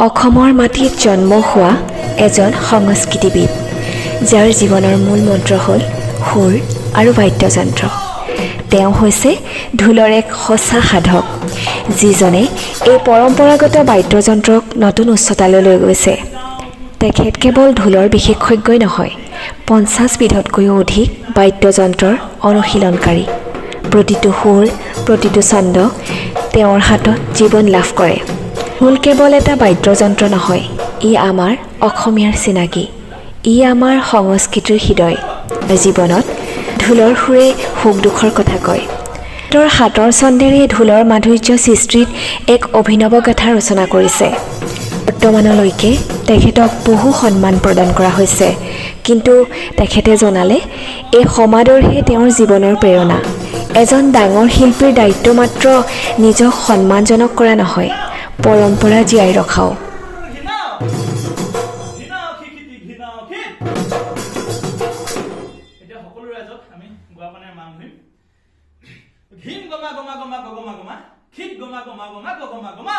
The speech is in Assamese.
অসমৰ মাটিত জন্ম হোৱা এজন সংস্কৃতিবিদ যাৰ জীৱনৰ মূল মন্ত্ৰ হ'ল সুৰ আৰু বাদ্যযন্ত্ৰ। তেওঁ হৈছে ঢোলৰ এক সঁচা সাধক, যিজনে এই পৰম্পৰাগত বাদ্যযন্ত্ৰক নতুন উচ্চতালৈ লৈ গৈছে। তেখেত কেৱল ঢোলৰ বিশেষজ্ঞই নহয়, 50 বিধতকৈও অধিক বাদ্যযন্ত্ৰৰ অনুশীলনকাৰী। প্ৰতিটো সুৰ, প্ৰতিটো ছন্দ তেওঁৰ হাতত জীৱন লাভ কৰে। ঢোল কেৱল এটা বাদ্যযন্ত্ৰ নহয়, ই আমাৰ অসমীয়াৰ চিনাকি, ই আমাৰ সংস্কৃতিৰ হৃদয়। জীৱনত ঢোলৰ সুৰে সুখ দুখৰ কথা কয়। তেওঁৰ হাতৰ ছন্দেৰে ঢোলৰ মাধুৰ্য সৃষ্টিত এক অভিনৱ গাথা ৰচনা কৰিছে। বৰ্তমানলৈকে তেখেতক বহু সন্মান প্ৰদান কৰা হৈছে, কিন্তু তেখেতে জনালে এই সমাদৰহে তেওঁৰ জীৱনৰ প্ৰেৰণা। এজন ডাঙৰ শিল্পীৰ দায়িত্ব মাত্ৰ নিজক সন্মানজনক কৰা নহয়, পৰম্পৰা জীয়াই ৰখাও। ঘিম গমা গমা গমা গমা গমা খিক গমা গমা গমা গমা গমা